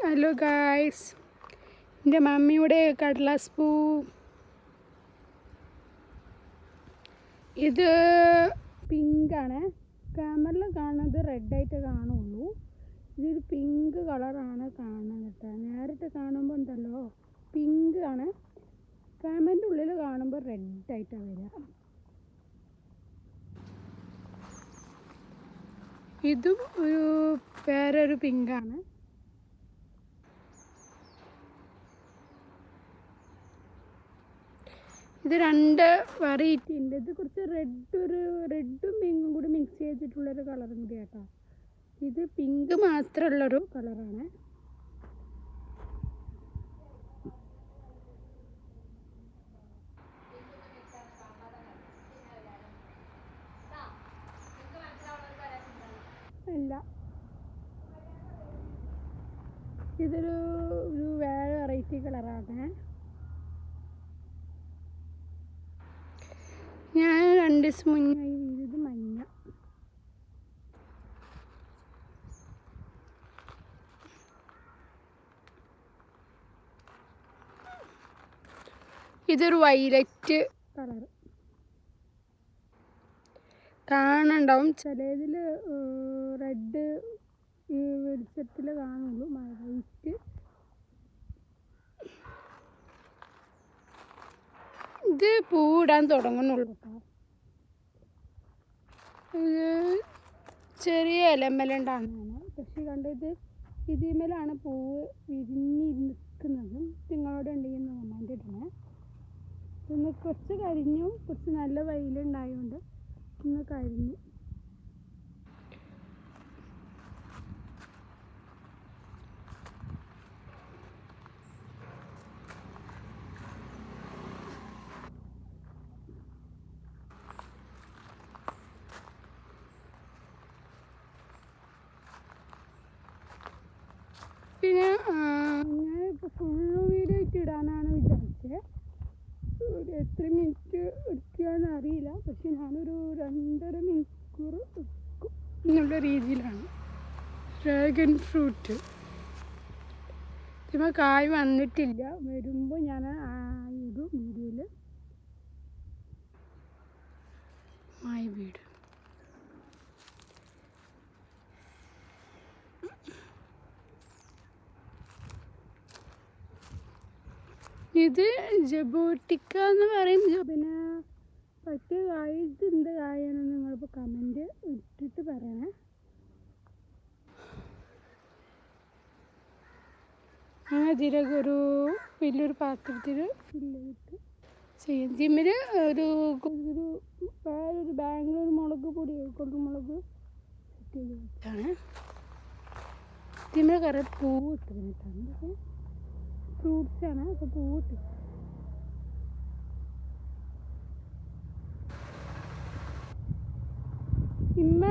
Hello guys, എൻ്റെ മമ്മിയുടെ കടലാസ് പൂ. ഇത് പിങ്കാണ്. ക്യാമറയിൽ കാണുന്നത് റെഡായിട്ട് കാണുള്ളൂ. ഇതൊരു പിങ്ക് കളറാണ് കാണുന്നത് കേട്ടോ. നേരിട്ട് കാണുമ്പോൾ ഉണ്ടല്ലോ പിങ്ക് ആണ്. ക്യാമറൻ്റെ ഉള്ളിൽ കാണുമ്പോൾ റെഡായിട്ടാണ് വരിക. ഇതും വേറൊരു പിങ്കാണ്. ഇത് രണ്ട് വെറൈറ്റി ഉണ്ട്. ഇത് കുറച്ച് റെഡും പിങ്കും കൂടി മിക്സ് ചെയ്തിട്ടുള്ളൊരു കളറും കൂടി കേട്ടോ. ഇത് പിങ്ക് മാത്രമുള്ളൊരു കളറാണ്. അല്ല, ഇതൊരു വേറെ വെറൈറ്റി കളറാണ്. ഞാൻ 2 ദിവസം മുന്നേ ഇത് മഞ്ഞ. ഇതൊരു വൈലറ്റ് കളർ കാണണ്ടാവും. ചിലതിൽ റെഡ് ഈ വെളിച്ചത്തിൽ കാണുള്ളൂ. വൈറ്റ് ഇത് പൂവിടാൻ തുടങ്ങുന്നുള്ളൂ കേട്ടോ. ഇത് ചെറിയ ഇലമ്മലുണ്ടാകുന്നതാണ്. പക്ഷെ കണ്ടത് ഇതിന്മേലാണ് പൂവ് വിരിഞ്ഞിരിക്കുന്നത്. നിങ്ങളോട് ഉണ്ടെങ്കിൽ കമൻ്റ് ഇടണേ. ഇന്ന് കുറച്ച് കരിഞ്ഞു, കുറച്ച് നല്ല വെയിലുണ്ടായതുകൊണ്ട് ഇന്ന് കരിഞ്ഞു. പിന്നെ ഞാനിപ്പോൾ ഫുള്ള് വീഡിയോ ആയിട്ട് ഇടാനാണ് വിചാരിച്ചത്. എത്ര മിനിറ്റ് എടുക്കുകയെന്ന് അറിയില്ല. പക്ഷെ ഞാനൊരു 2.5 മണിക്കൂർ എടുക്കും എന്നുള്ള രീതിയിലാണ്. ഡ്രാഗൺ ഫ്രൂട്ട് ഇതിമ കായ് വന്നിട്ടില്ല. വരുമ്പോൾ ഞാൻ ഇടും വീഡിയോയിൽ. മായ വീട് ഇത് ജബോട്ടിക്ക എന്ന് പറയും. പിന്നെ പറ്റിയ കായ ഇത് എന്ത് കായാണെന്ന് നിങ്ങളിപ്പോൾ കമൻറ്റ് ഇട്ടിട്ട് പറയണേ. ഇതിലൊക്കെ ഒരു വലിയൊരു പാത്രത്തിൽ ഫില്ല് ചെയ്തിട്ട് ചെയ്യും. ജിമ്മിൽ വേറൊരു ബാംഗ്ലൂർ മുളക് പൊടി കുരുമുളക് സെറ്റ് ചെയ്ത് വെച്ചാണ്. ജിമ്മിൽ കുറേ പൂവ് ഇട്ട് വന്നിട്ടാണ്. ഫ്രൂട്ട്സാണ്. അപ്പോൾ പൂവിട്ട് ഇമ്മ